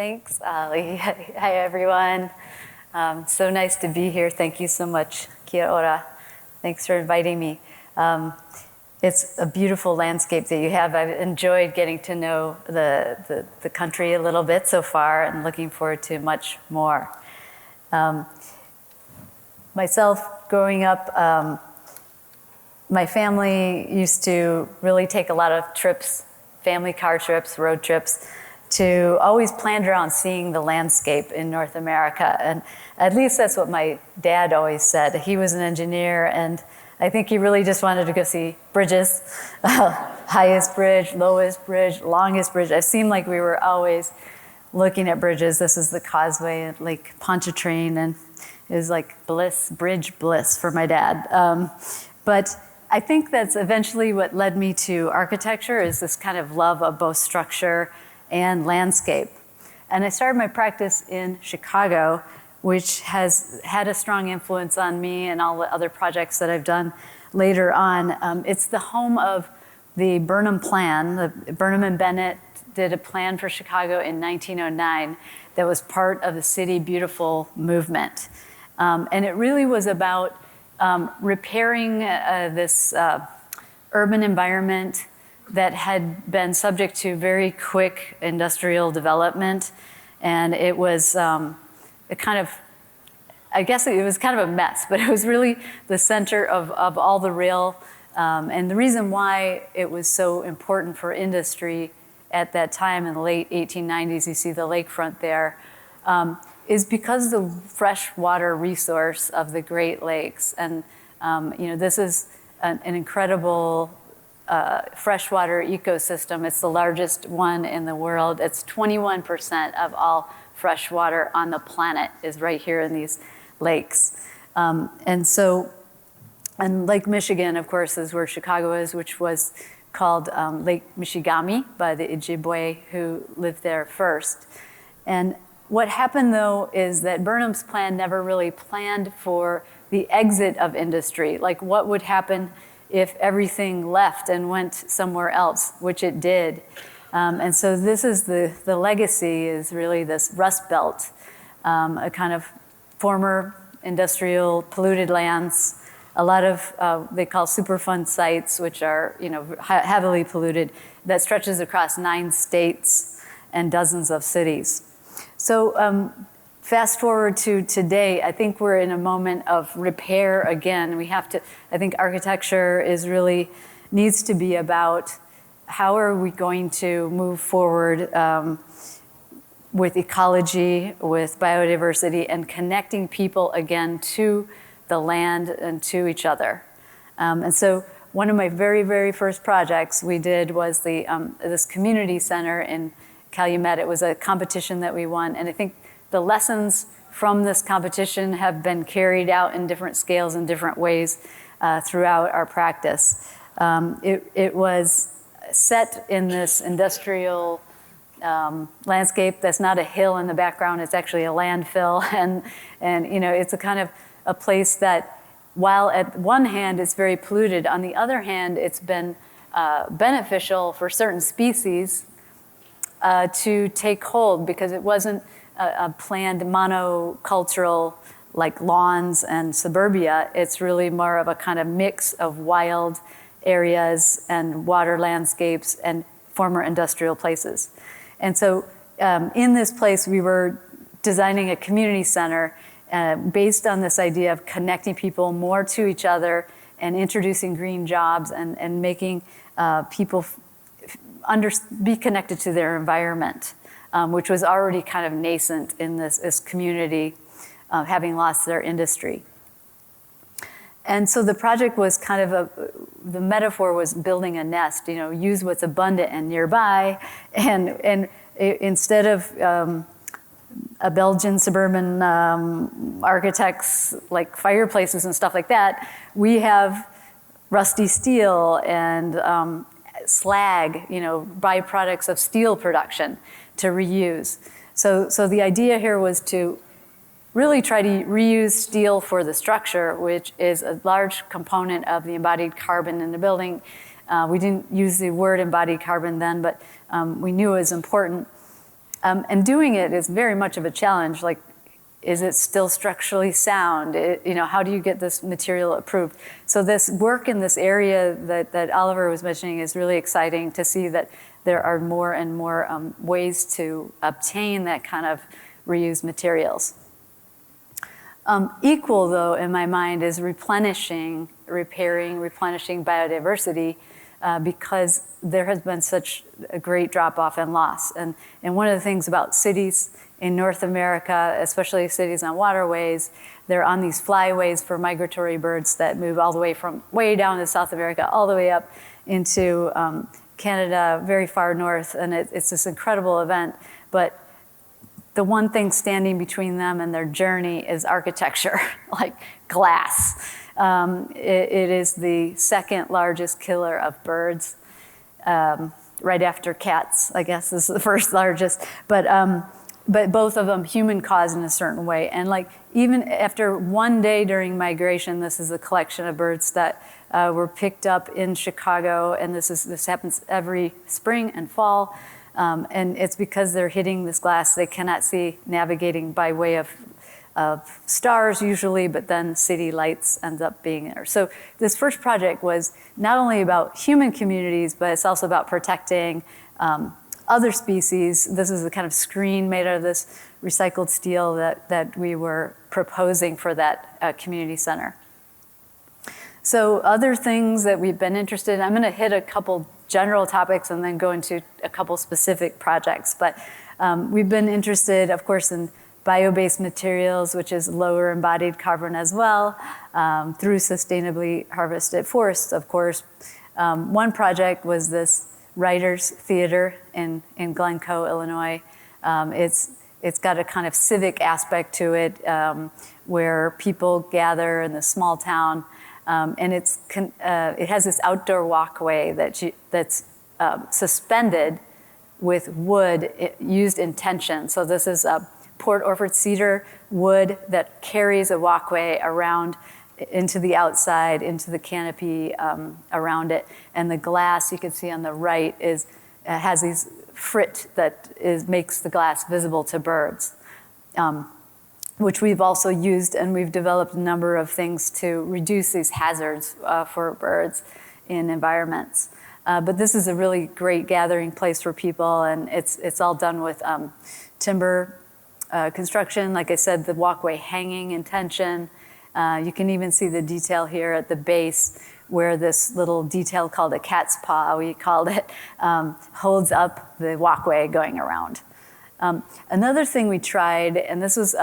Thanks, Ali. Hi, everyone. So nice to be here. Thank you so much, Kia ora. Thanks for inviting me. It's a beautiful landscape that you have. I've enjoyed getting to know the country a little bit so far and looking forward to much more. Myself, growing up, my family used to really take a lot of trips, family car trips, road trips, to always planned around seeing the landscape in North America. And at least that's what my dad always said. He was an engineer, and I think he really just wanted to go see bridges, highest bridge, lowest bridge, longest bridge. It seemed like we were always looking at bridges. This is the causeway at Lake Pontchartrain, and it was like bliss, bridge bliss for my dad. But I think that's eventually what led me to architecture, is this kind of love of both structure and landscape. And I started my practice in Chicago, which has had a strong influence on me and all the other projects that I've done later on. It's the home of the Burnham Plan. Burnham and Bennett did a plan for Chicago in 1909 that was part of the City Beautiful movement. And it really was about repairing this urban environment that had been subject to very quick industrial development. And it was I guess it was kind of a mess, but it was really the center of all the rail. And the reason why it was so important for industry at that time in the late 1890s, you see the lakefront there, is because the freshwater resource of the Great Lakes. And this is an incredible freshwater ecosystem. It's the largest one in the world. It's 21% of all fresh water on the planet is right here in these lakes. And Lake Michigan, of course, is where Chicago is, which was called Lake Michigami by the Ojibwe who lived there first. And what happened, though, is that Burnham's plan never really planned for the exit of industry, like what would happen if everything left and went somewhere else, which it did. And so this is the legacy is really this Rust Belt, a kind of former industrial polluted lands, a lot of they call Superfund sites, which are heavily polluted, that stretches across 9 states and dozens of cities. So fast forward to today, I think we're in a moment of repair again. I think architecture needs to be about how are we going to move forward with ecology, with biodiversity, and connecting people again to the land and to each other. And so one of my very, very first projects we did was this community center in Calumet. It was a competition that we won, and I think the lessons from this competition have been carried out in different scales and different ways throughout our practice. It was set in this industrial landscape that's not a hill in the background, it's actually a landfill, and it's a kind of a place that, while at one hand it's very polluted, on the other hand it's been beneficial for certain species to take hold, because it wasn't a planned monocultural like lawns and suburbia. It's really more of a kind of mix of wild areas and water landscapes and former industrial places. And so in this place, we were designing a community center based on this idea of connecting people more to each other and introducing green jobs and making people be connected to their environment, which was already kind of nascent in this community, having lost their industry. And so the project was kind of the metaphor was building a nest, use what's abundant and nearby. And instead of a Belgian suburban architects like fireplaces and stuff like that, we have rusty steel and slag, byproducts of steel production to reuse. So the idea here was to really try to reuse steel for the structure, which is a large component of the embodied carbon in the building. We didn't use the word embodied carbon then, but we knew it was important. And doing it is very much of a challenge. Like, is it still structurally sound? How do you get this material approved? So this work in this area that Oliver was mentioning is really exciting to see that there are more and more ways to obtain that kind of reused materials. Equal, though, in my mind, is replenishing biodiversity because there has been such a great drop-off and loss. And one of the things about cities in North America, especially cities on waterways, they're on these flyways for migratory birds that move all the way from way down to South America, all the way up into Canada, very far north, and it's this incredible event. But the one thing standing between them and their journey is architecture, like glass. It is the second largest killer of birds, right after cats, I guess is the first largest. But both of them human caused in a certain way. And like even after one day during migration, this is a collection of birds that were picked up in Chicago, and this happens every spring and fall. And it's because they're hitting this glass they cannot see, navigating by way of stars usually, but then city lights ends up being there. So this first project was not only about human communities, but it's also about protecting other species. This is a kind of screen made out of this recycled steel that we were proposing for that community center. So other things that we've been interested in, I'm going to hit a couple general topics and then go into a couple specific projects. But we've been interested, of course, in bio-based materials, which is lower embodied carbon as well, through sustainably harvested forests, of course. One project was this Writers Theater in Glencoe, Illinois. It's got a kind of civic aspect to it, where people gather in this small town. And it has this outdoor walkway that's suspended with wood used in tension. So this is a Port Orford cedar wood that carries a walkway around into the outside, into the canopy around it. And the glass you can see on the right has these frit that makes the glass visible to birds. Which we've also used, and we've developed a number of things to reduce these hazards for birds in environments. But this is a really great gathering place for people, and it's all done with timber construction. Like I said, the walkway hanging in tension. You can even see the detail here at the base where this little detail called a cat's paw, we called it, holds up the walkway going around. Another thing we tried, and this was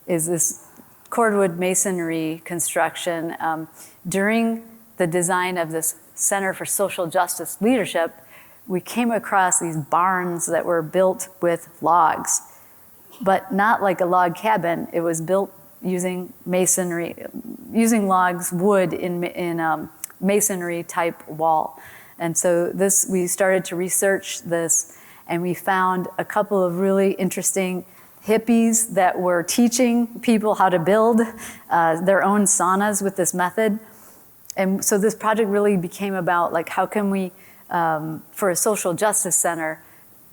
is this cordwood masonry construction. During the design of this Center for Social Justice Leadership, we came across these barns that were built with logs, but not like a log cabin. It was built using masonry, using logs, wood in masonry type wall. And so we started to research this, and we found a couple of really interesting hippies that were teaching people how to build their own saunas with this method. And so this project really became about like, how can we, for a social justice center,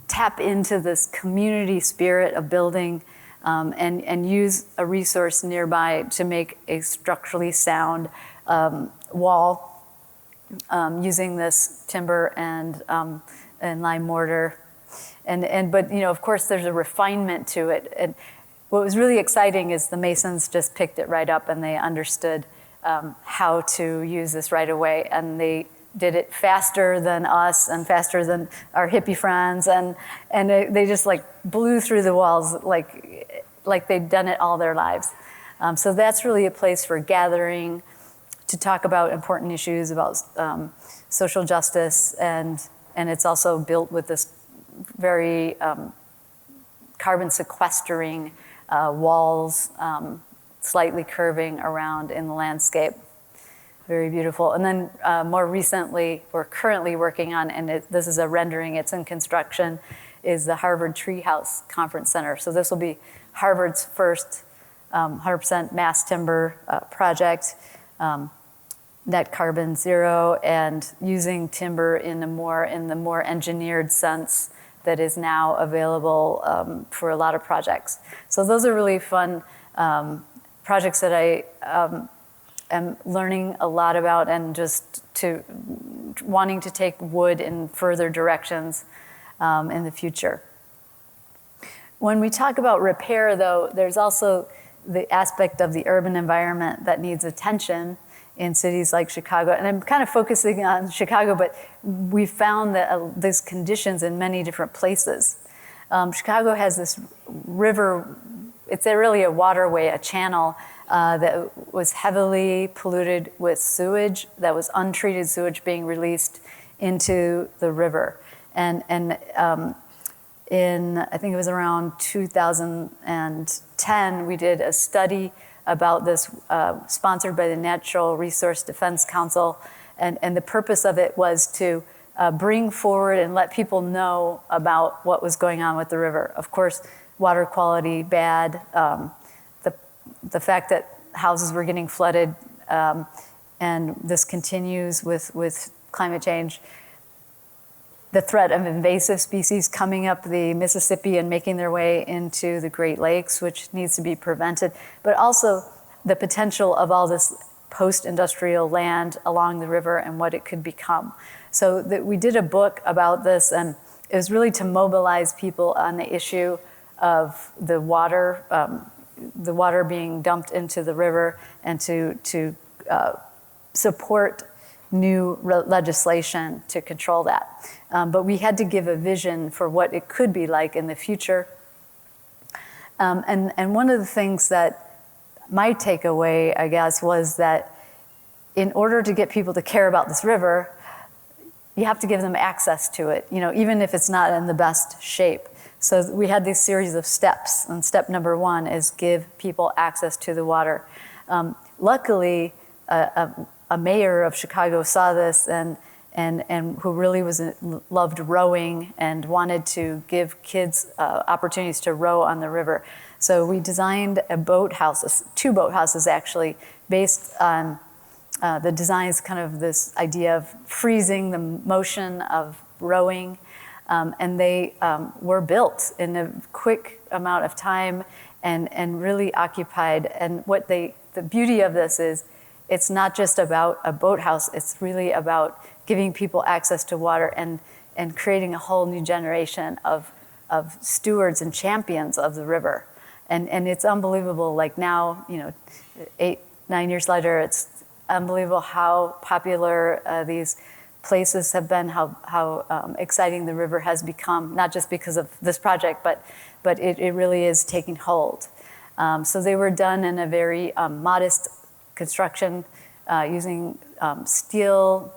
tap into this community spirit of building and use a resource nearby to make a structurally sound wall using this timber and lime mortar. But of course, there's a refinement to it. And what was really exciting is the masons just picked it right up and they understood how to use this right away. And they did it faster than us and faster than our hippie friends. And they just like blew through the walls like they'd done it all their lives. So that's really a place for gathering to talk about important issues about social justice. And it's also built with this very carbon sequestering walls, slightly curving around in the landscape. Very beautiful. And then more recently, we're currently working on, and this is a rendering, it's in construction, is the Harvard Treehouse Conference Center. So this will be Harvard's first 100% mass timber project, net carbon zero, and using timber in the more engineered sense that is now available for a lot of projects. So those are really fun projects that I am learning a lot about, and just wanting to take wood in further directions in the future. When we talk about repair, though, there's also the aspect of the urban environment that needs attention in cities like Chicago. And I'm kind of focusing on Chicago, but we found that there's conditions in many different places. Chicago has this river, it's really a waterway, a channel that was heavily polluted with sewage, that was untreated sewage being released into the river. And in, I think it was around 2010, we did a study about this, sponsored by the Natural Resource Defense Council. And the purpose of it was to bring forward and let people know about what was going on with the river. Of course, water quality bad, the fact that houses were getting flooded, and this continues with climate change. The threat of invasive species coming up the Mississippi and making their way into the Great Lakes, which needs to be prevented, but also the potential of all this post-industrial land along the river and what it could become. So we did a book about this, and it was really to mobilize people on the issue of the water being dumped into the river, and to support new legislation to control that. But we had to give a vision for what it could be like in the future. And one of the things that my takeaway, I guess, was that in order to get people to care about this river, you have to give them access to it, even if it's not in the best shape. So we had this series of steps, and step number 1 is give people access to the water. Luckily, a mayor of Chicago saw this and who really loved rowing and wanted to give kids opportunities to row on the river. So we designed a boathouse, 2 boathouses actually, based on the designs, kind of this idea of freezing the motion of rowing. And they were built in a quick amount of time and really occupied. And the beauty of this is, it's not just about a boathouse, it's really about giving people access to water and creating a whole new generation of stewards and champions of the river. And it's unbelievable, like now, 8, 9 years later, it's unbelievable how popular these places have been, how exciting the river has become, not just because of this project, but it really is taking hold. So they were done in a very modest construction using steel,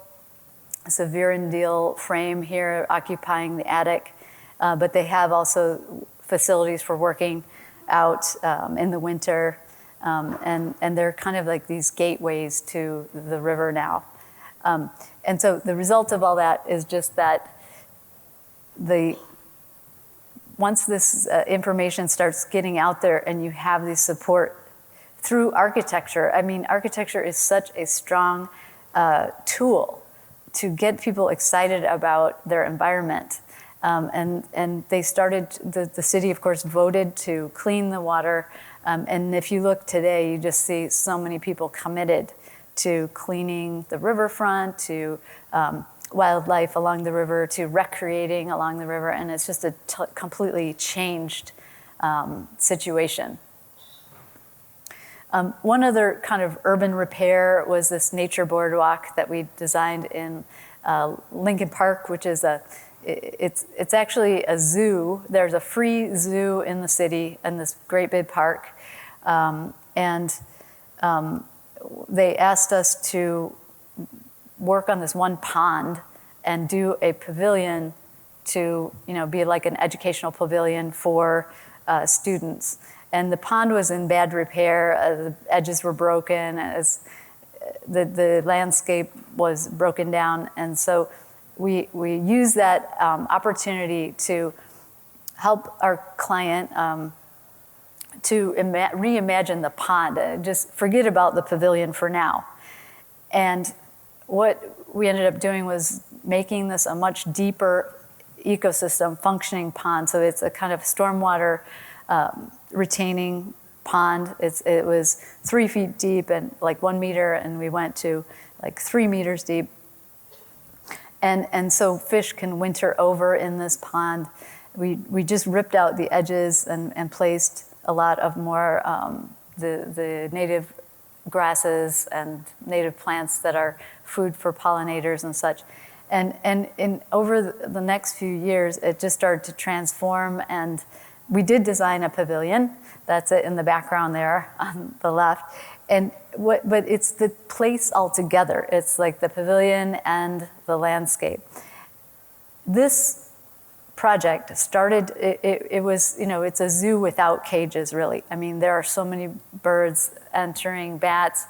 Sevierendeel frame here occupying the attic, but they have also facilities for working out in the winter, and they're kind of like these gateways to the river now. And so the result of all that is just that once this information starts getting out there and you have the support through architecture, I mean, architecture is such a strong tool to get people excited about their environment. And they started, the city, of course, voted to clean the water. And if you look today, you just see so many people committed to cleaning the riverfront, to wildlife along the river, to recreating along the river. And it's just a completely changed situation. One other kind of urban repair was this nature boardwalk that we designed in Lincoln Park, which is it's actually a zoo. There's a free zoo in the city in this great big park. They asked us to work on this one pond and do a pavilion to, be like an educational pavilion for students. And the pond was in bad repair. The edges were broken. The landscape was broken down. And so we used that opportunity to help our client to reimagine the pond. Just forget about the pavilion for now. And what we ended up doing was making this a much deeper ecosystem, functioning pond. So it's a kind of stormwater retaining pond. It was 3 feet deep and like 1 meter, and we went to like 3 meters deep. And so fish can winter over in this pond. We just ripped out the edges and placed a lot of more the native grasses and native plants that are food for pollinators and such. And over the next few years, it just started to transform, and we did design a pavilion. That's it in the background there on the left. But it's the place altogether. It's like the pavilion and the landscape. This project started, it was, it's a zoo without cages, really. I mean, there are so many birds entering, bats.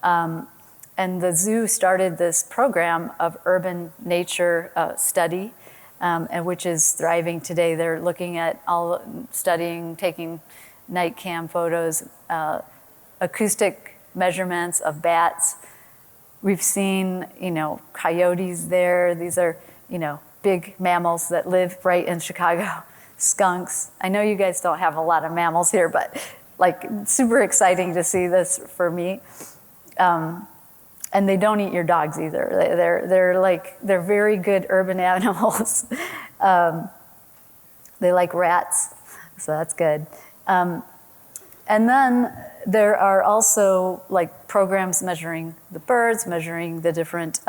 And the zoo started this program of urban nature study, and which is thriving today. They're looking at studying, taking night cam photos, acoustic measurements of bats. We've seen, coyotes there. These are, big mammals that live right in Chicago. Skunks. I know you guys don't have a lot of mammals here, but like super exciting to see this for me. And they don't eat your dogs either. They're very good urban animals. They like rats, so that's good. And then there are also like programs measuring the birds, measuring the different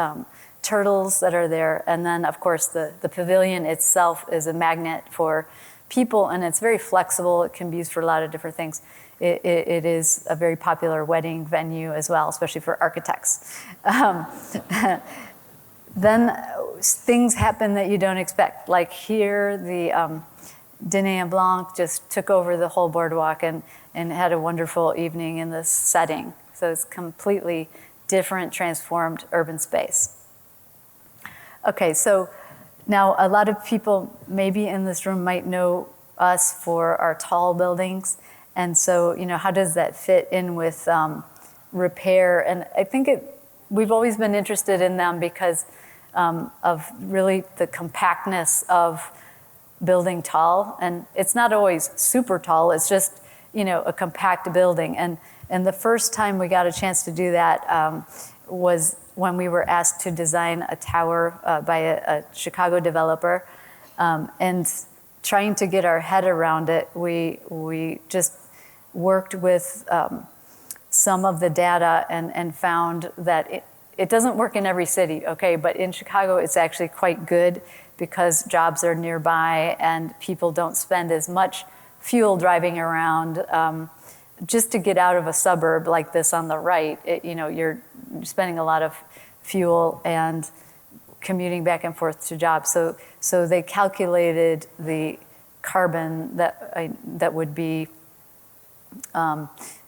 turtles that are there. And then of course the pavilion itself is a magnet for people, and it's very flexible. It can be used for a lot of different things. It is a very popular wedding venue as well, especially for architects. Then things happen that you don't expect. Like here, the Dîner en Blanc just took over the whole boardwalk and had a wonderful evening in this setting. So it's completely different, transformed urban space. Okay, so now a lot of people maybe in this room might know us for our tall buildings. And so, how does that fit in with repair? And I think we've always been interested in them because of really the compactness of building tall. And it's not always super tall, it's just, a compact building. And the first time we got a chance to do that was when we were asked to design a tower by a Chicago developer. And trying to get our head around it, we just worked with some of the data and found that it doesn't work in every city, okay, but in Chicago it's actually quite good because jobs are nearby and people don't spend as much fuel driving around. Just to get out of a suburb like this on the right, you're spending a lot of fuel and commuting back and forth to jobs. So they calculated the carbon that would be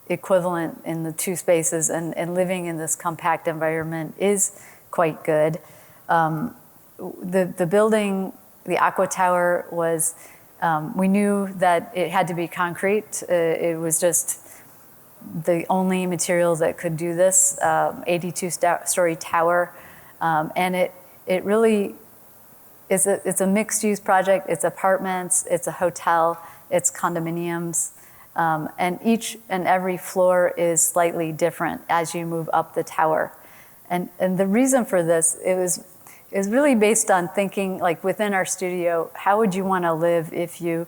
equivalent in the two spaces, and living in this compact environment is quite good. The building, the Aqua Tower, was, we knew that it had to be concrete. It was just the only material that could do this, 82-story tower. And it really is it's a mixed-use project. It's apartments, it's a hotel, it's condominiums. And each and every floor is slightly different as you move up the tower. And the reason for this, is really based on thinking, like within our studio, how would you want to live if you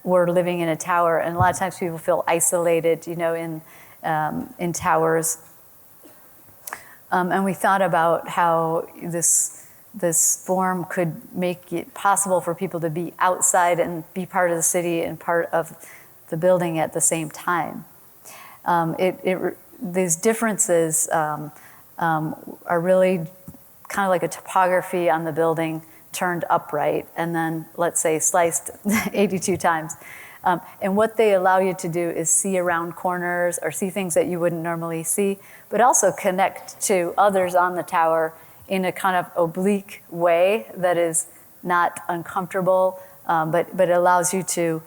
were living in a tower? And a lot of times people feel isolated, in towers. And we thought about how this form could make it possible for people to be outside and be part of the city and part of the building at the same time. These differences are really kind of like a topography on the building turned upright and then, let's say, sliced 82 times. And what they allow you to do is see around corners or see things that you wouldn't normally see, but also connect to others on the tower in a kind of oblique way that is not uncomfortable, but allows you to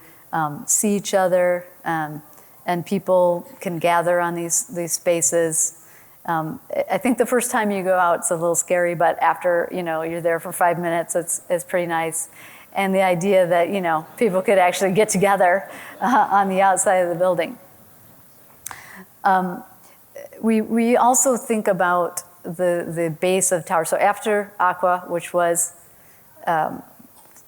see each other, and people can gather on these spaces. I think the first time you go out, it's a little scary, but after, you're there for 5 minutes, it's pretty nice. And the idea that, people could actually get together on the outside of the building. We also think about the base of tower. So after Aqua, which was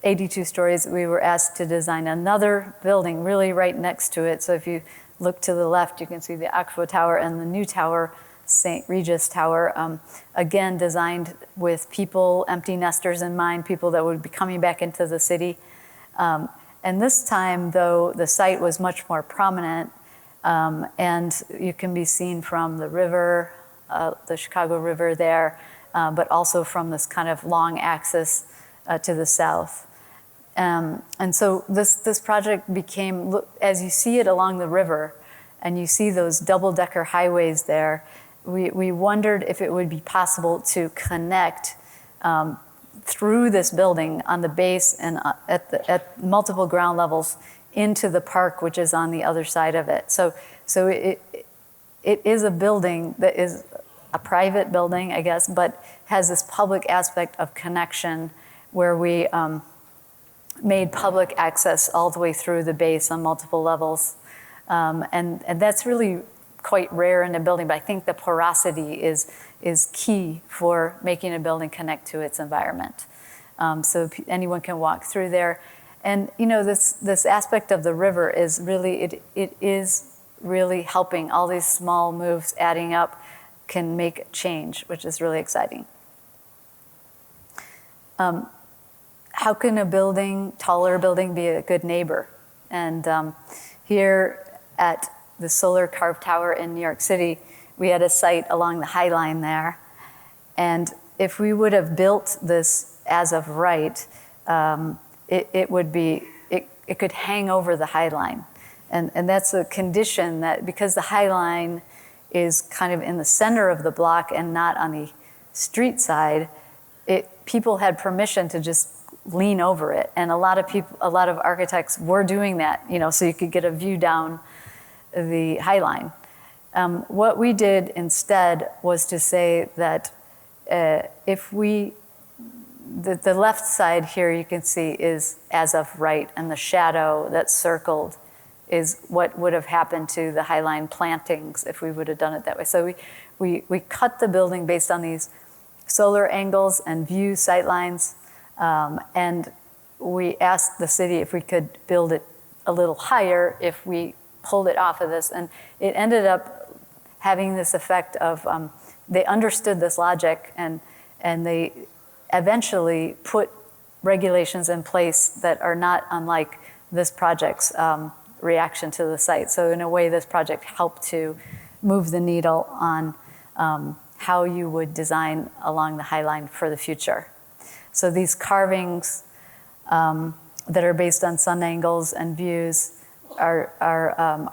82 stories, we were asked to design another building really right next to it. So if you look to the left, you can see the Aqua Tower and the new tower, St. Regis Tower, again designed with people, empty nesters in mind, people that would be coming back into the city. And this time, though, the site was much more prominent, and you can be seen from the river, the Chicago River there, but also from this kind of long axis to the south. And so this project became, as you see it along the river, and you see those double-decker highways there, we wondered if it would be possible to connect through this building on the base and at multiple ground levels into the park, which is on the other side of it. So it is a building that is a private building, I guess, but has this public aspect of connection where we made public access all the way through the base on multiple levels. And that's really quite rare in a building, but I think the porosity is key for making a building connect to its environment. So anyone can walk through there. And this aspect of the river is really, it is really helping. All these small moves adding up can make change, which is really exciting. How can a taller building be a good neighbor? And here at the Solar Carved Tower in New York City, we had a site along the High Line there. And if we would have built this as of right, it could hang over the High Line. And that's a condition that, because the High Line is kind of in the center of the block and not on the street side, people had permission to just lean over it. And a lot of architects were doing that, so you could get a view down the High Line. What we did instead was to say that the left side here you can see is as of right, and the shadow that's circled is what would have happened to the High Line plantings if we would have done it that way. So we cut the building based on these solar angles and view sight lines, and we asked the city if we could build it a little higher if we pulled it off of this. And it ended up having this effect of, they understood this logic, and they eventually put regulations in place that are not unlike this project's reaction to the site. So in a way, this project helped to move the needle on how you would design along the High Line for the future. So these carvings that are based on sun angles and views are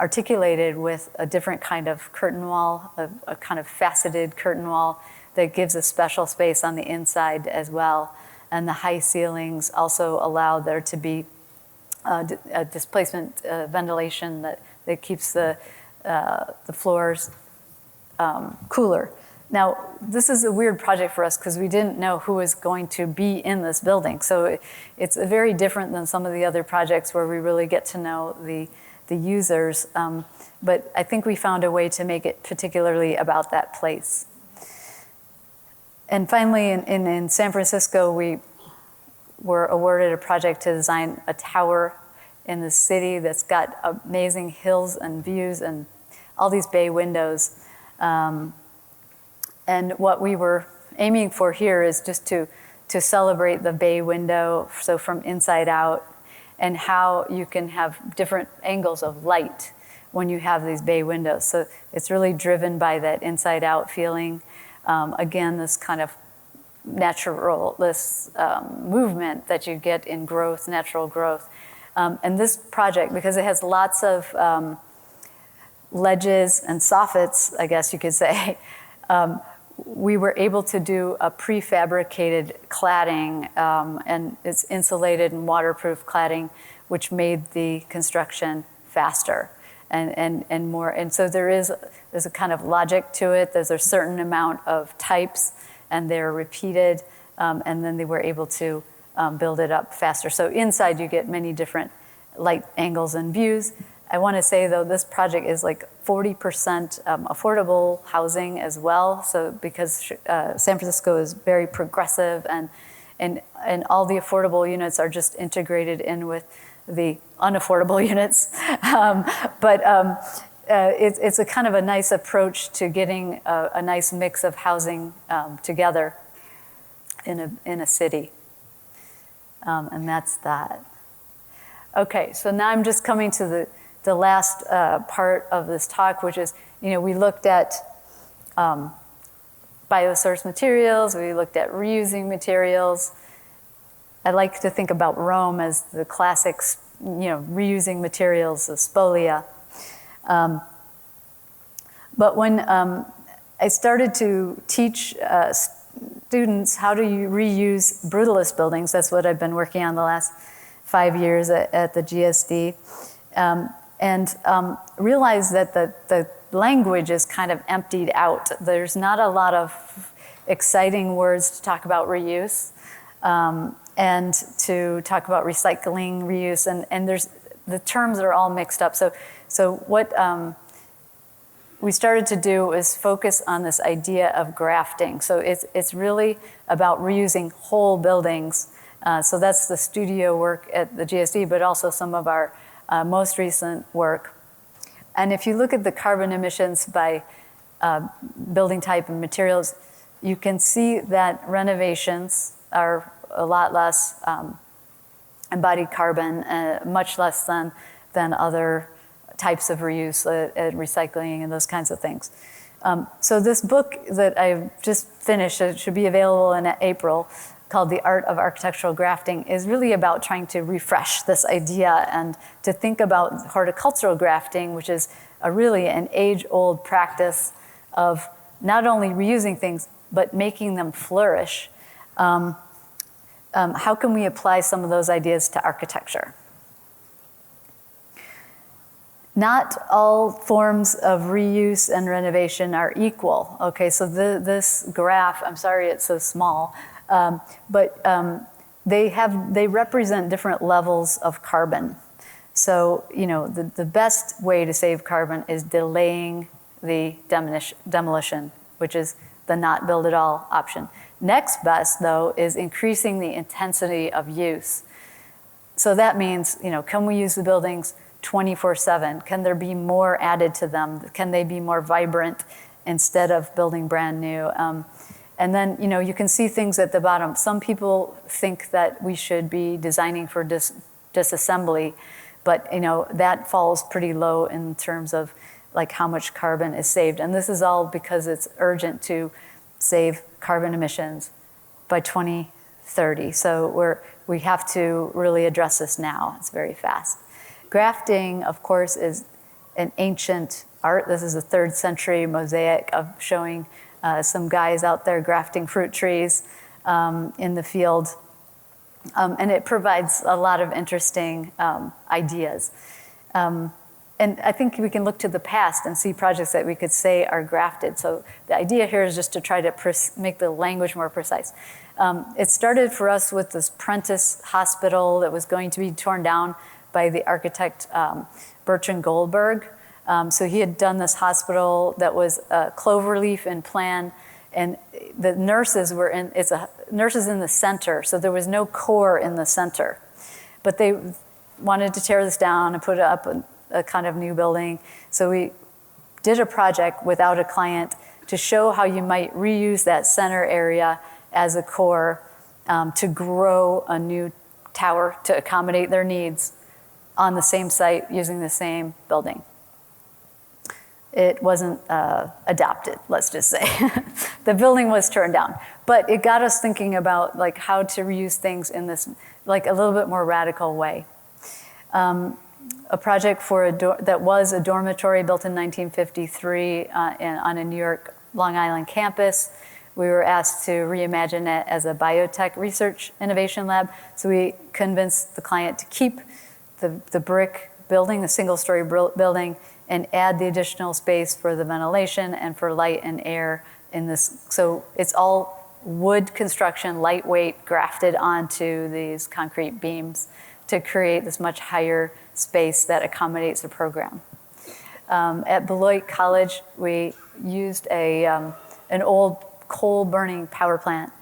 articulated with a different kind of curtain wall, a kind of faceted curtain wall that gives a special space on the inside as well. And the high ceilings also allow there to be a displacement ventilation that keeps the floors cooler. Now, this is a weird project for us because we didn't know who was going to be in this building. So it's very different than some of the other projects where we really get to know the users. But I think we found a way to make it particularly about that place. And finally, in San Francisco, we were awarded a project to design a tower in the city that's got amazing hills and views and all these bay windows. And what we were aiming for here is just to celebrate the bay window, so from inside out, and how you can have different angles of light when you have these bay windows. So it's really driven by that inside out feeling. Again, this kind of naturalist movement that you get in growth, natural growth. And this project, because it has lots of ledges and soffits, I guess you could say, we were able to do a prefabricated cladding, and it's insulated and waterproof cladding, which made the construction faster. and more. And so there's a kind of logic to it. There's a certain amount of types, and they're repeated, and then they were able to build it up faster. So inside you get many different light angles and views. I want to say, though, this project is like 40% affordable housing as well. So because San Francisco is very progressive, and all the affordable units are just integrated in with the unaffordable units. It's a kind of a nice approach to getting a nice mix of housing together in a city. And that's that. Okay, so now I'm just coming to the last part of this talk, which is, we looked at biosourced materials, we looked at reusing materials. I like to think about Rome as the classics, reusing materials, the spolia. But when I started to teach students how to reuse brutalist buildings, that's what I've been working on the last 5 years at the GSD, and realized that the language is kind of emptied out. There's not a lot of exciting words to talk about reuse, and to talk about recycling, reuse, and the terms are all mixed up. So what we started to do is focus on this idea of grafting. So it's really about reusing whole buildings. So that's the studio work at the GSD, but also some of our most recent work. And if you look at the carbon emissions by building type and materials, you can see that renovations are a lot less embodied carbon, much less than other types of reuse, recycling, and those kinds of things. So this book that I've just finished, it should be available in April, called The Art of Architectural Grafting, is really about trying to refresh this idea and to think about horticultural grafting, which is really an age-old practice of not only reusing things, but making them flourish. How can we apply some of those ideas to architecture? Not all forms of reuse and renovation are equal. Okay, so this graph, I'm sorry it's so small, but they represent different levels of carbon. So, the best way to save carbon is delaying the demolition, which is the not build at all option. Next best, though, is increasing the intensity of use. So that means, can we use the buildings 24/7? Can there be more added to them? Can they be more vibrant instead of building brand new? And then, you can see things at the bottom. Some people think that we should be designing for disassembly, but that falls pretty low in terms of like how much carbon is saved. And this is all because it's urgent to save carbon emissions by 2030. So we have to really address this now. It's very fast. Grafting, of course, is an ancient art. This is a 3rd century mosaic of showing some guys out there grafting fruit trees in the field. And it provides a lot of interesting ideas. And I think we can look to the past and see projects that we could say are grafted. So the idea here is just to try to make the language more precise. It started for us with this Prentice Hospital that was going to be torn down by the architect Bertrand Goldberg. So he had done this hospital that was cloverleaf in plan, and the nurses were nurses in the center, so there was no core in the center. But they wanted to tear this down and put up a kind of new building. So we did a project without a client to show how you might reuse that center area as a core to grow a new tower to accommodate their needs on the same site using the same building. It wasn't adopted, let's just say. The building was turned down, but it got us thinking about like how to reuse things in this like a little bit more radical way. A project for that was a dormitory built in 1953 on a New York Long Island campus. We were asked to reimagine it as a biotech research innovation lab. So we convinced the client to keep the brick building, the single-story building, and add the additional space for the ventilation and for light and air in this. So it's all wood construction, lightweight, grafted onto these concrete beams to create this much higher space that accommodates the program. At Beloit College, we used an old coal-burning power plant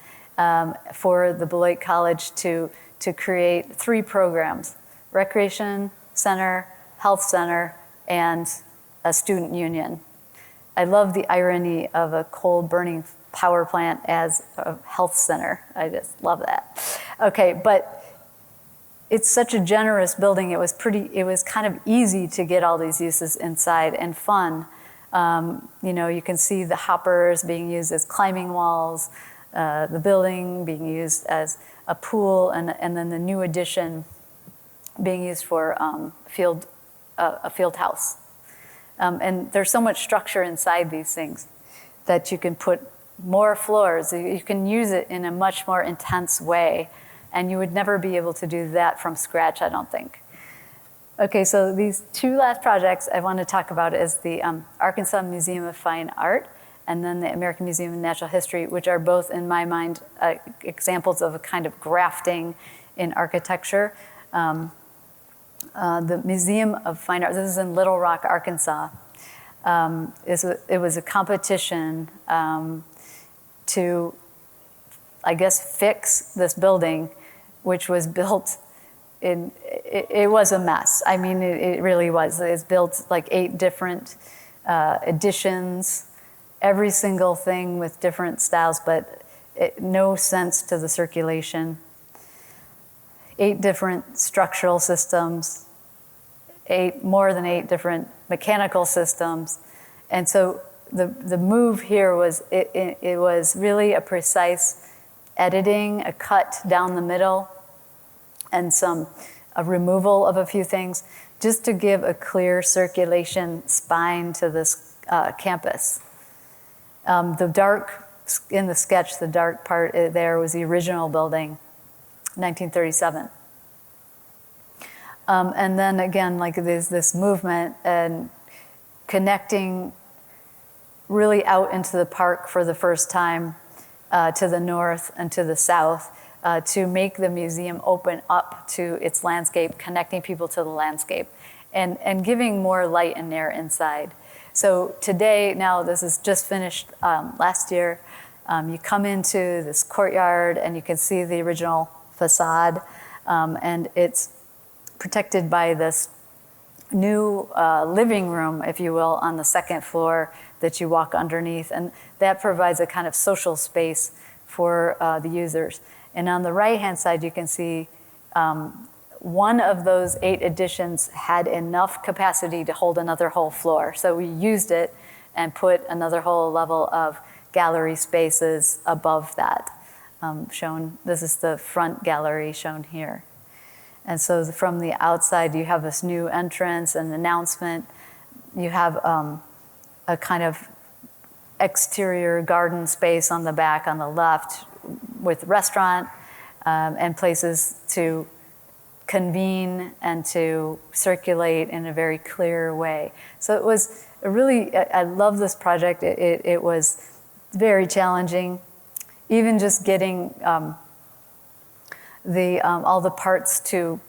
for the Beloit College to create 3 programs: recreation center, health center, and a student union. I love the irony of a coal-burning power plant as a health center. I just love that. Okay, but it's such a generous building. It was kind of easy to get all these uses inside and fun. You know, you can see the hoppers being used as climbing walls, the building being used as a pool, and then the new addition being used for a field house. And there's so much structure inside these things that you can put more floors. You can use it in a much more intense way, and you would never be able to do that from scratch, I don't think. Okay, so these 2 last projects I want to talk about is the Arkansas Museum of Fine Art and then the American Museum of Natural History, which are both, in my mind, examples of a kind of grafting in architecture. The Museum of Fine Art, this is in Little Rock, Arkansas. It was a competition to, I guess, fix this building, which was built in, it was a mess. I mean, it really was. It's built like 8 different additions, every single thing with different styles, but no sense to the circulation. 8 different structural systems, more than 8 different mechanical systems. And so the move here was, it was really a precise editing, a cut down the middle, and a removal of a few things, just to give a clear circulation spine to this campus. The dark, in the sketch, the dark part there was the original building, 1937. And then again, like there's this movement and connecting really out into the park for the first time to the north and to the south to make the museum open up to its landscape, connecting people to the landscape, and giving more light and air inside. So today, now this is just finished last year, you come into this courtyard and you can see the original facade, and it's protected by this new living room, if you will, on the 2nd floor that you walk underneath, and that provides a kind of social space for the users. And on the right-hand side, you can see one of those 8 additions had enough capacity to hold another whole floor. So we used it and put another whole level of gallery spaces above that. This is the front gallery shown here. And so from the outside, you have this new entrance and announcement. You have a kind of exterior garden space on the back on the left with restaurant and places to convene and to circulate in a very clear way. So it was a really, I love this project. It was very challenging. Even just getting all the parts to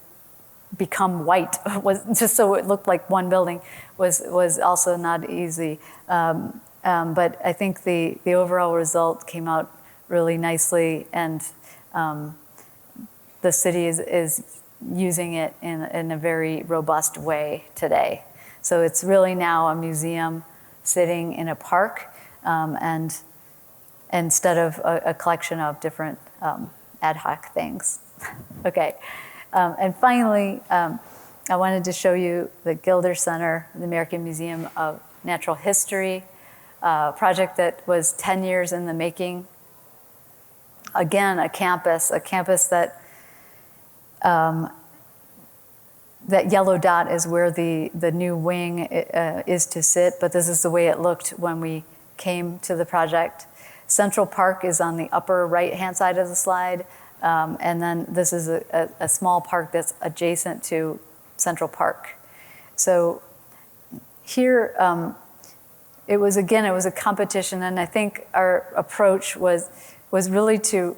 become white was just so it looked like one building was also not easy. But I think the overall result came out really nicely, and the city is using it in a very robust way today. So it's really now a museum sitting in a park, and instead of a collection of different ad hoc things. Okay, and finally, I wanted to show you the Gilder Center, the American Museum of Natural History, project that was 10 years in the making. Again, a campus that that yellow dot is where the new wing is to sit, but this is the way it looked when we came to the project. Central Park is on the upper right-hand side of the slide, and then this is a small park that's adjacent to Central Park. So here, it was a competition, and I think our approach was really to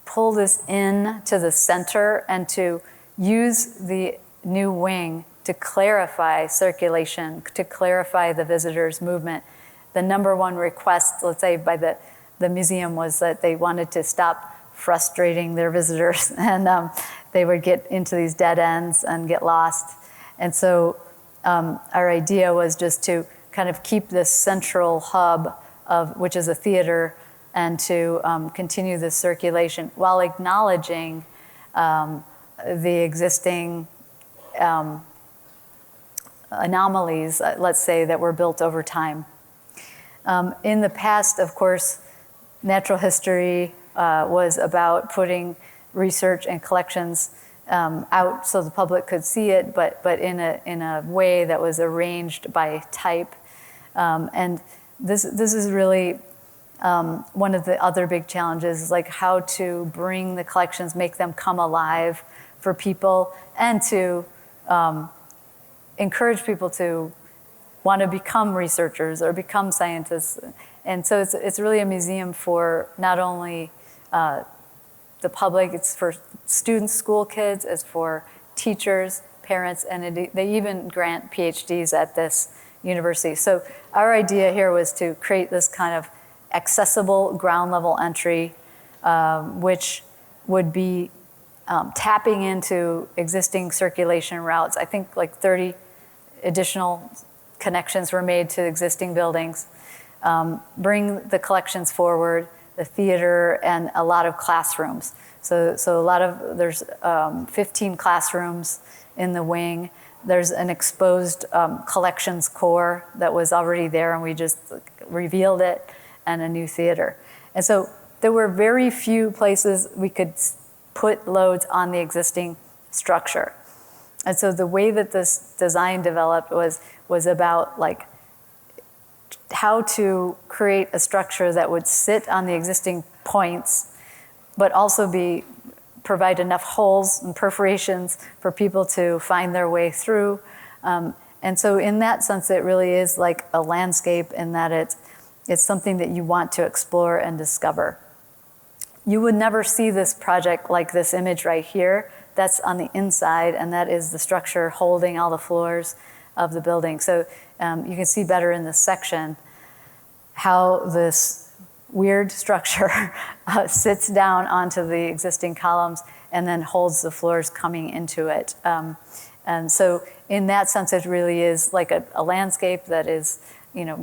pull this in to the center and to use the new wing to clarify circulation, to clarify the visitors' movement. The number one request, let's say, by the museum was that they wanted to stop frustrating their visitors, and they would get into these dead ends and get lost. And so our idea was just to kind of keep this central hub of which is a theater, and to continue the circulation while acknowledging the existing anomalies, let's say, that were built over time. In the past, of course, natural history was about putting research and collections out so the public could see it, but in a way that was arranged by type. And this is really one of the other big challenges, is like how to bring the collections, make them come alive for people, and to encourage people to want to become researchers or become scientists. And so it's really a museum for not only the public, it's for students, school kids, it's for teachers, parents, and they even grant PhDs at this university. So our idea here was to create this kind of accessible ground level entry, which would be tapping into existing circulation routes. I think like 30 additional connections were made to existing buildings, bring the collections forward, the theater, and a lot of classrooms. So there's 15 classrooms in the wing. There's an exposed collections core that was already there, and we just revealed it, and a new theater. And so there were very few places we could put loads on the existing structure. And so the way that this design developed was about like how to create a structure that would sit on the existing points, but also provide enough holes and perforations for people to find their way through. And so in that sense, it really is like a landscape, in that it's something that you want to explore and discover. You would never see this project like this image right here. That's on the inside, and that is the structure holding all the floors of the building. So you can see better in this section how this weird structure sits down onto the existing columns and then holds the floors coming into it. And so in that sense, it really is like a landscape that is,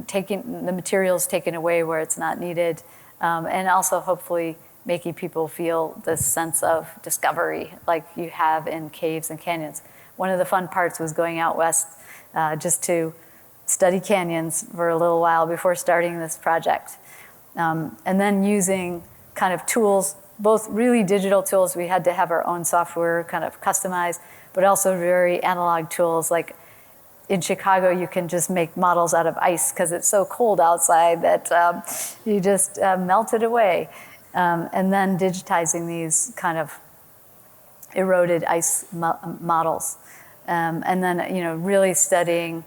taking the materials taken away where it's not needed, and also hopefully making people feel this sense of discovery like you have in caves and canyons. One of the fun parts was going out west just to study canyons for a little while before starting this project. And then using kind of tools, both really digital tools, we had to have our own software kind of customized, but also very analog tools. Like in Chicago, you can just make models out of ice because it's so cold outside that you just melt it away. And then digitizing these kind of eroded ice models. And then, really studying.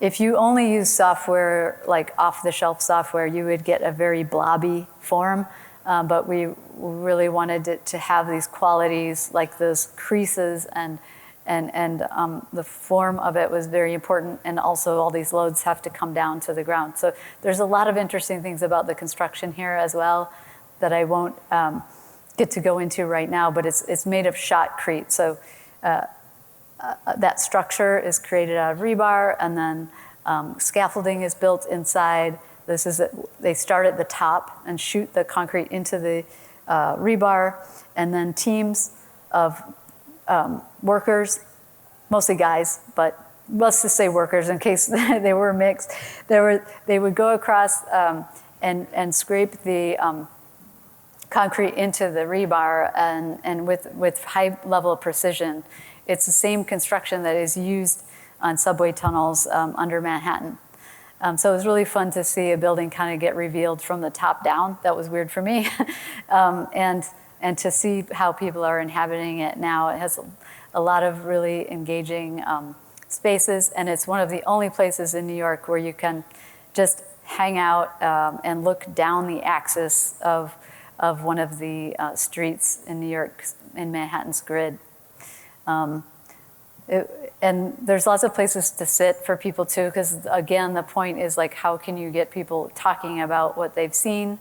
If you only use software, like off-the-shelf software, you would get a very blobby form. But we really wanted it to have these qualities, like those creases, and the form of it was very important. And also all these loads have to come down to the ground. So there's a lot of interesting things about the construction here as well that I won't get to go into right now, but it's made of shotcrete. So that structure is created out of rebar, and then scaffolding is built inside. They start at the top and shoot the concrete into the rebar, and then teams of workers, mostly guys, but let's just say workers in case they were mixed. They would go across and scrape the concrete into the rebar, and with high level of precision. It's the same construction that is used on subway tunnels under Manhattan. So it was really fun to see a building kind of get revealed from the top down. That was weird for me. And to see how people are inhabiting it now. It has a lot of really engaging spaces, and it's one of the only places in New York where you can just hang out and look down the axis of one of the streets in New York, in Manhattan's grid. And there's lots of places to sit for people too, because again, the point is like, how can you get people talking about what they've seen?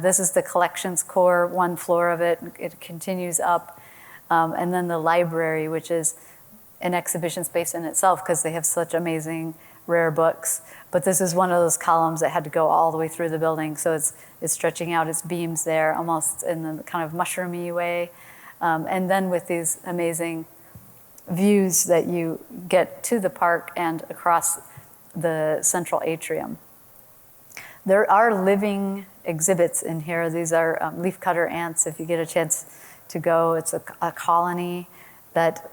This is the collections core, one floor of it. It continues up. And then the library, which is an exhibition space in itself because they have such amazing rare books. But this is one of those columns that had to go all the way through the building. So it's stretching out its beams there almost in the kind of mushroomy way. And then with these amazing views that you get to the park and across the central atrium. There are living exhibits in here. These are leafcutter ants, if you get a chance to go. It's a colony that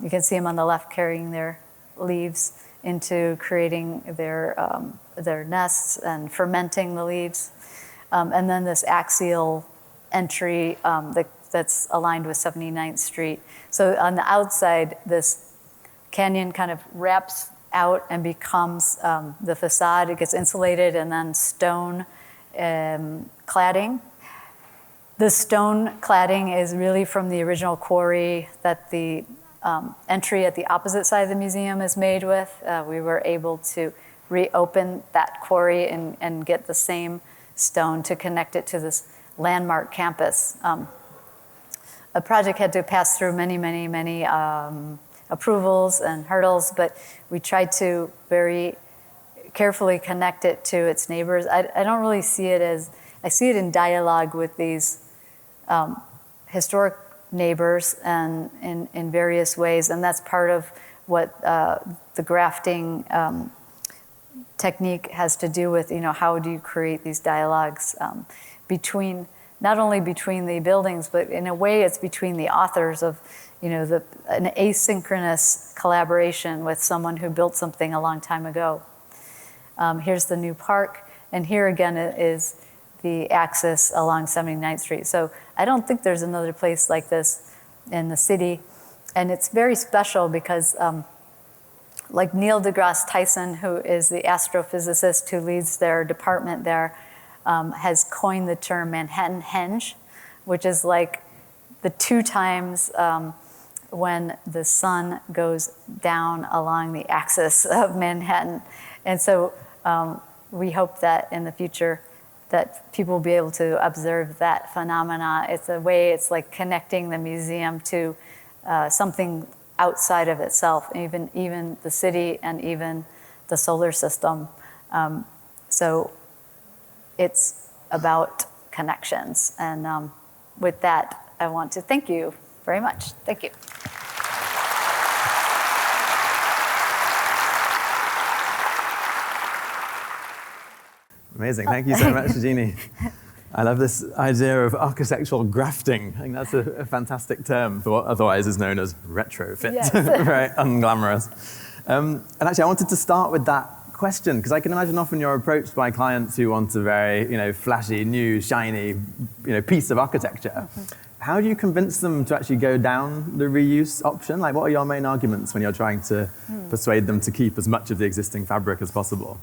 you can see them on the left carrying their leaves into creating their nests and fermenting the leaves. And then this axial entry that's aligned with 79th Street. So on the outside, this canyon kind of wraps out and becomes the facade. It gets insulated and then stone cladding. The stone cladding is really from the original quarry that the entry at the opposite side of the museum is made with. We were able to reopen that quarry and get the same stone to connect it to this landmark campus. A project had to pass through many approvals and hurdles, but we tried to very carefully connect it to its neighbors. I don't really see it as, I see it in dialogue with these historic neighbors and in various ways, and that's part of what the grafting technique has to do with, how do you create these dialogues between, not only between the buildings, but in a way it's between the authors of, an asynchronous collaboration with someone who built something a long time ago. Here's the new park, and here again is the axis along 79th Street. So I don't think there's another place like this in the city, and it's very special because like Neil deGrasse Tyson, who is the astrophysicist who leads their department there, has coined the term Manhattan henge, which is like the 2 times when the sun goes down along the axis of Manhattan. And so we hope that in the future that people will be able to observe that phenomena. It's a way, it's like connecting the museum to something outside of itself, even the city and even the solar system. So it's about connections. And with that, I want to thank you very much. Thank you. Amazing. Thank you so much, Jeanne. I love this idea of architectural grafting. I think that's a fantastic term for what otherwise is known as retrofit. Yes. Very unglamorous. And actually, I wanted to start with that question, because I can imagine often you're approached by clients who want a very, flashy, new, shiny, piece of architecture. Mm-hmm. How do you convince them to actually go down the reuse option? Like, what are your main arguments when you're trying to persuade them to keep as much of the existing fabric as possible?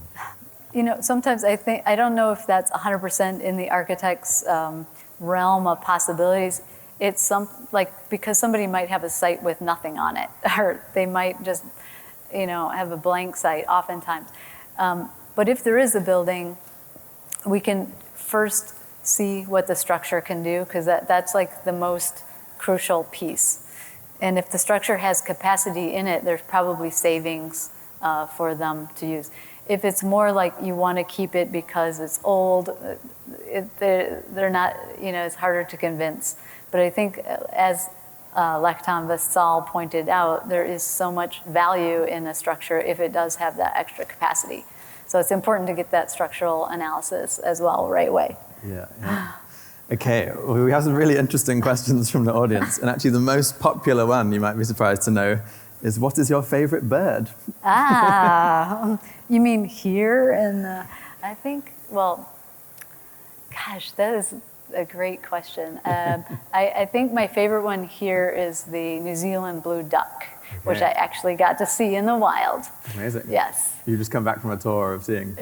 Sometimes I don't know if that's 100% in the architect's realm of possibilities. It's because somebody might have a site with nothing on it, or they might just, have a blank site oftentimes. But if there is a building, we can first see what the structure can do, because that's like the most crucial piece. And if the structure has capacity in it, there's probably savings for them to use. If it's more like you want to keep it because it's old, they're not, it's harder to convince. But I think as Lecton Vestal pointed out, there is so much value in a structure if it does have that extra capacity. So it's important to get that structural analysis as well right away. Yeah. Okay, well, we have some really interesting questions from the audience. And actually the most popular one, you might be surprised to know, is what is your favorite bird? You mean here? And I think, gosh, that is a great question. I think my favorite one here is the New Zealand blue duck. which I actually got to see in the wild. Amazing. Yes. You just come back from a tour of doing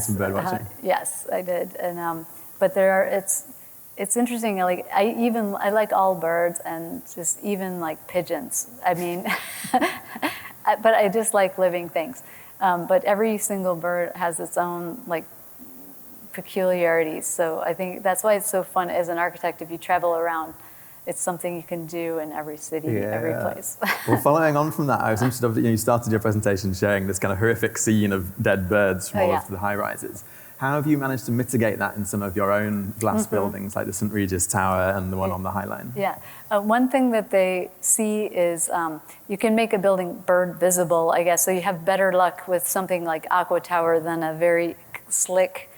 some bird watching. Yes, I did. And but it's interesting. Like I like all birds and just even like pigeons. I mean, but I just like living things. But every single bird has its own like peculiarities. So I think that's why it's so fun as an architect. If you travel around, it's something you can do in every city, every place. Well, following on from that, I was interested you started your presentation showing this kind of horrific scene of dead birds from all of the high rises. How have you managed to mitigate that in some of your own glass buildings, like the St. Regis Tower and the one on the High Line? Yeah. One thing that they see is you can make a building bird visible, I guess. So you have better luck with something like Aqua Tower than a very slick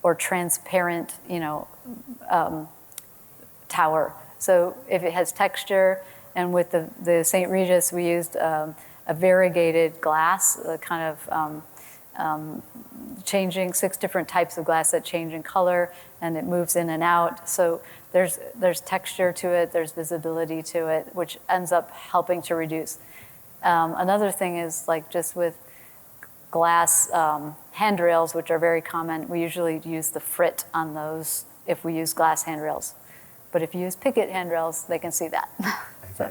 or transparent, tower. So if it has texture, and with the St. Regis, we used a variegated glass, kind of changing 6 different types of glass that change in color, and it moves in and out. So there's texture to it, there's visibility to it, which ends up helping to reduce. Another thing is like just with glass handrails, which are very common, we usually use the frit on those if we use glass handrails. But if you use picket handrails, they can see that. Okay,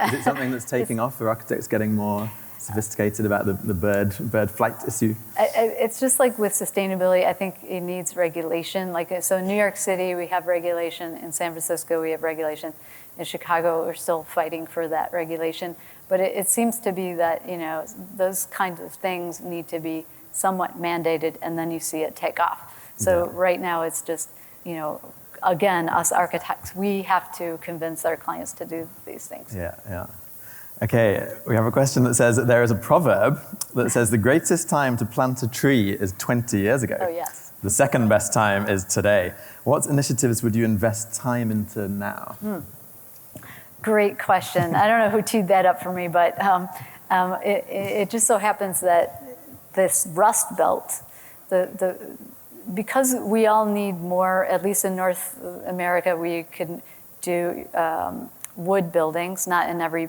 is it something that's taking off? Are architects getting more sophisticated about the bird flight issue? It's just like with sustainability, I think it needs regulation. So in New York City, we have regulation. In San Francisco, we have regulation. In Chicago, we're still fighting for that regulation. But it seems to be that, those kinds of things need to be somewhat mandated, and then you see it take off. So right now, it's just, again, us architects, we have to convince our clients to do these things. Yeah. Okay, we have a question that says that there is a proverb that says the greatest time to plant a tree is 20 years ago. Oh, yes. The second best time is today. What initiatives would you invest time into now? Great question. I don't know who teed that up for me, but it just so happens that this Rust Belt, because we all need more, at least in North America, we can do wood buildings. Not in every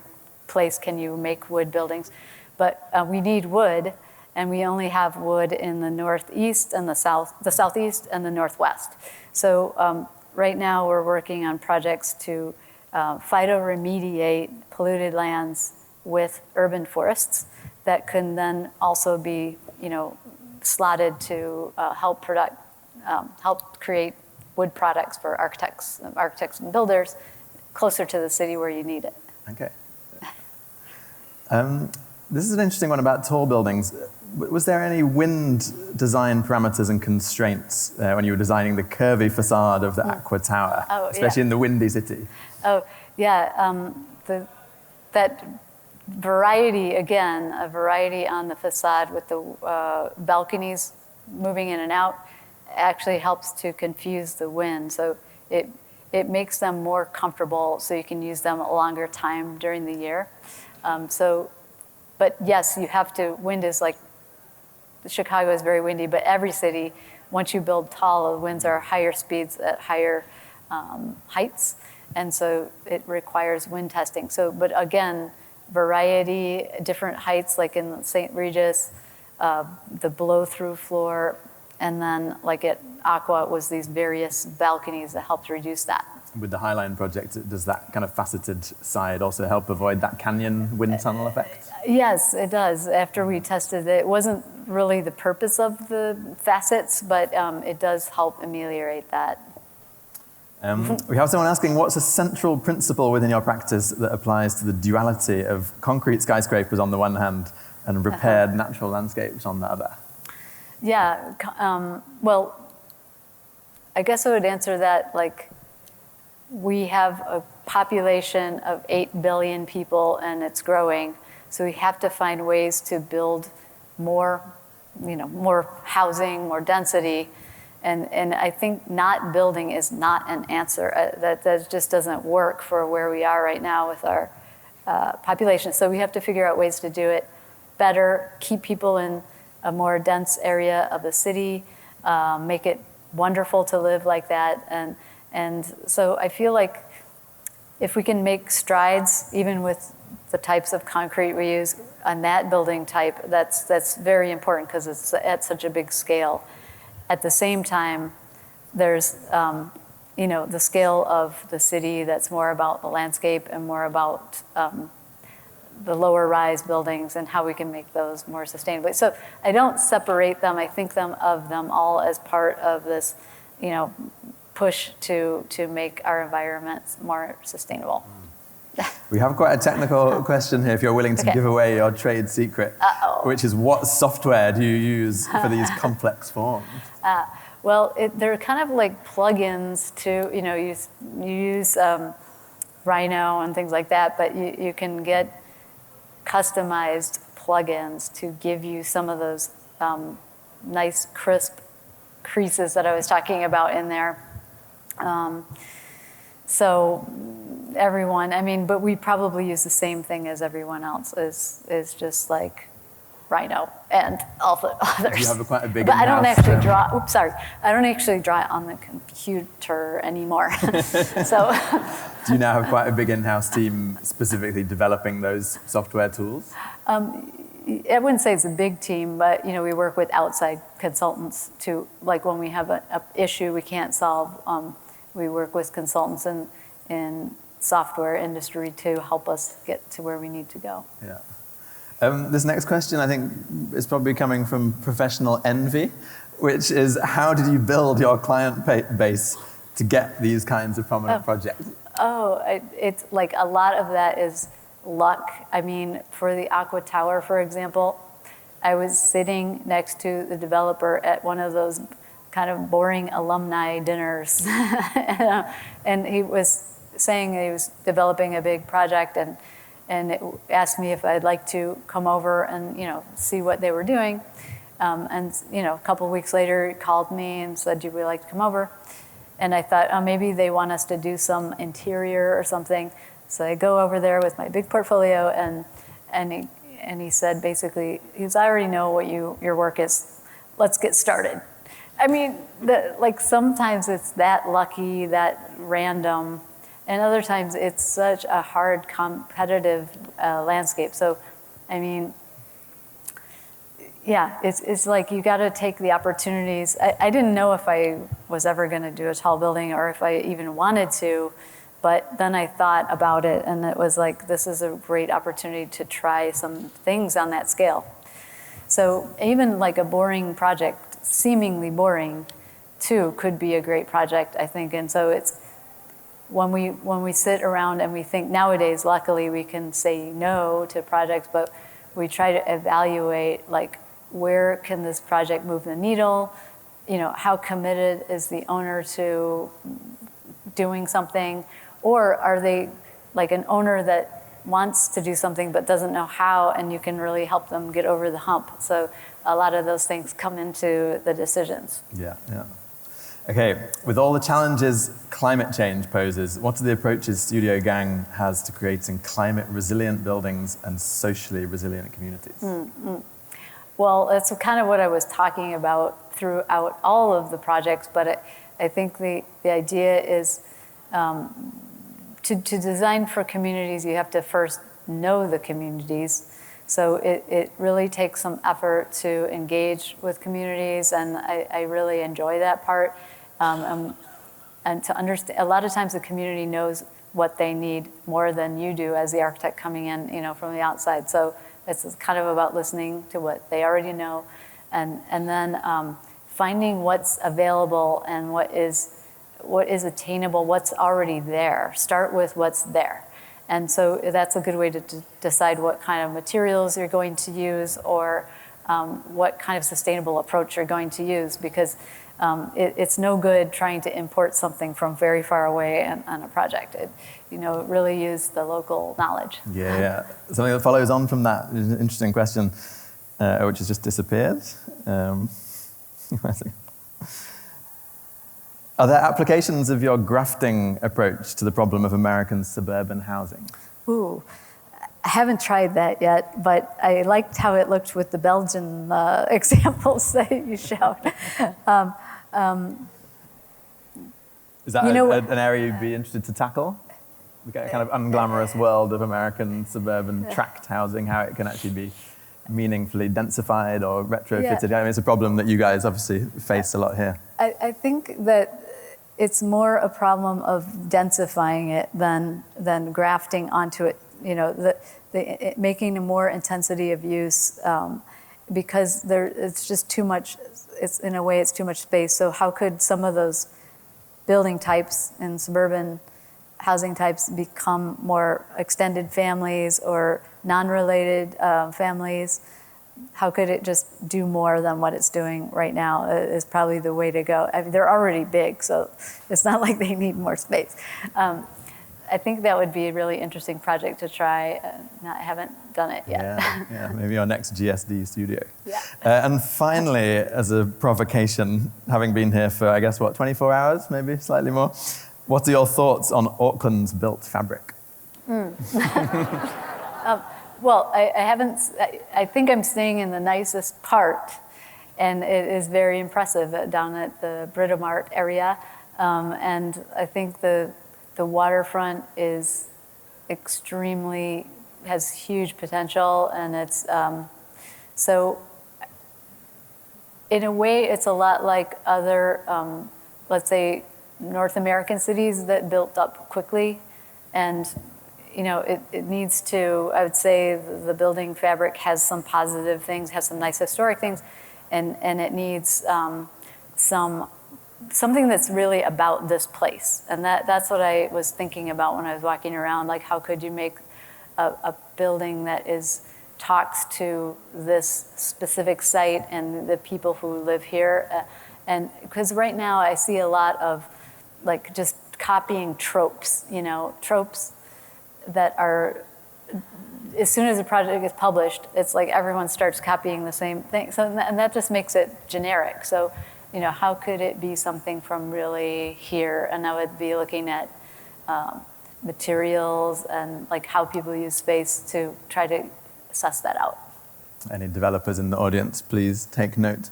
place can you make wood buildings, but we need wood, and we only have wood in the northeast and the southeast and the northwest. So right now we're working on projects to phytoremediate polluted lands with urban forests that can then also be, slotted to help create wood products for architects and builders closer to the city where you need it. Okay. This is an interesting one about tall buildings. Was there any wind design parameters and constraints when you were designing the curvy facade of the Aqua Tower, especially in the windy city? Oh, yeah. That variety, again, a variety on the facade with the balconies moving in and out actually helps to confuse the wind. So it makes them more comfortable so you can use them a longer time during the year. But yes, you have to, wind is like, Chicago is very windy, but every city, once you build tall, the winds are higher speeds at higher heights. And so it requires wind testing. But again, variety, different heights, like in St. Regis, the blow-through floor, and then like at Aqua, it was these various balconies that helped reduce that. With the High Line project, does that kind of faceted side also help avoid that canyon wind tunnel effect? Yes, it does. After we tested it, it wasn't really the purpose of the facets, but it does help ameliorate that. We have someone asking, what's a central principle within your practice that applies to the duality of concrete skyscrapers on the one hand and repaired natural landscapes on the other? Yeah, well, I guess I would answer that like we have a population of 8 billion people and it's growing, so we have to find ways to build more, more housing, more density. And I think not building is not an answer. That just doesn't work for where we are right now with our population. So we have to figure out ways to do it better, keep people in a more dense area of the city, make it wonderful to live like that. And so I feel like if we can make strides, even with the types of concrete we use on that building type, that's very important because it's at such a big scale. At the same time, there's the scale of the city that's more about the landscape and more about the lower rise buildings and how we can make those more sustainable. So I don't separate them. I think of them all as part of this, push to make our environments more sustainable. We have quite a technical question here, if you're willing to give away your trade secret, which is what software do you use for these complex forms? Well, they're kind of like plugins to, you use Rhino and things like that, but you can get customized plugins to give you some of those nice crisp creases that I was talking about in there. So everyone, but we probably use the same thing as everyone else is just like Rhino and all the others. You have quite a big But I don't actually draw, I don't actually draw it on the computer anymore. So. Do you now have quite a big in-house team specifically developing those software tools? I wouldn't say it's a big team, but we work with outside consultants to, like when we have an issue we can't solve, we work with consultants in software industry to help us get to where we need to go. Yeah. This next question, I think, is probably coming from professional envy, which is how did you build your client base to get these kinds of prominent projects? It's like a lot of that is luck. For the Aqua Tower, for example, I was sitting next to the developer at one of those kind of boring alumni dinners. And he was saying he was developing a big project and it asked me if I'd like to come over and see what they were doing. And a couple of weeks later, he called me and said, "Would you like to come over?" And I thought, maybe they want us to do some interior or something. So I go over there with my big portfolio, and he said basically, I already know what your work is. Let's get started. Sometimes it's that lucky, that random, and other times it's such a hard competitive landscape. So, it's like you got to take the opportunities. I didn't know if I was ever going to do a tall building or if I even wanted to, but then I thought about it, and it was like, this is a great opportunity to try some things on that scale. So even like a boring project, seemingly boring, too, could be a great project, I think. And so it's when we sit around and we think nowadays, luckily we can say no to projects, but we try to evaluate where can this project move the needle? How committed is the owner to doing something? Or are they like an owner that wants to do something but doesn't know how, and you can really help them get over the hump? So a lot of those things come into the decisions. Yeah. Okay, with all the challenges climate change poses, what are the approaches Studio Gang has to creating climate-resilient buildings and socially resilient communities? Mm-hmm. Well, that's kind of what I was talking about throughout all of the projects, but I think the idea is to design for communities, you have to first know the communities. So it really takes some effort to engage with communities, and I really enjoy that part. And to understand, a lot of times the community knows what they need more than you do as the architect coming in, from the outside. So it's kind of about listening to what they already know, and then finding what's available and what is attainable, what's already there. Start with what's there. And so that's a good way to decide what kind of materials you're going to use, or what kind of sustainable approach you're going to use, because it's no good trying to import something from very far away on a project. Really use the local knowledge. Yeah. Something that follows on from that is an interesting question, which has just disappeared. Are there applications of your grafting approach to the problem of American suburban housing? Ooh, I haven't tried that yet, but I liked how it looked with the Belgian examples that you showed. Is that an area you'd be interested to tackle? the kind of unglamorous world of American suburban tract housing, how it can actually be meaningfully densified or retrofitted. I mean, it's a problem that you guys obviously face a lot here. I think that it's more a problem of densifying it than grafting onto it. You know, making a more intensity of use because it's just too much. It's in a way it's too much space. So how could some of those building types and suburban housing types become more extended families or non-related families? How could it just do more than what it's doing right now is probably the way to go. I mean, they're already big, so it's not like they need more space. I think that would be a really interesting project to try. I haven't done it yet. Yeah, maybe our next GSD studio. Yeah. And finally, as a provocation, having been here for, I guess, 24 hours, maybe slightly more, what are your thoughts on Auckland's built fabric? Well, I think I'm staying in the nicest part, and it is very impressive down at the Britomart area. And I think the waterfront is has huge potential, and it's, so in a way, it's a lot like other, let's say, North American cities that built up quickly, and you know, it needs to, I would say the building fabric has some positive things, has some nice historic things, and it needs something that's really about this place. And that's what I was thinking about when I was walking around, like how could you make a building that talks to this specific site and the people who live here. And because right now I see a lot of like just copying tropes, you know, tropes that are, as soon as a project is published, it's like everyone starts copying the same thing. So, and that just makes it generic. So, you know, how could it be something from really here? And I would be looking at materials and like how people use space to try to suss that out. Any developers in the audience, please take note.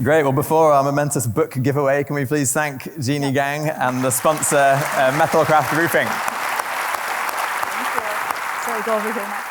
Great. Well, before our momentous book giveaway, can we please thank Jeanne Gang and the sponsor, Metalcraft Roofing. Thank you. So I go over here now.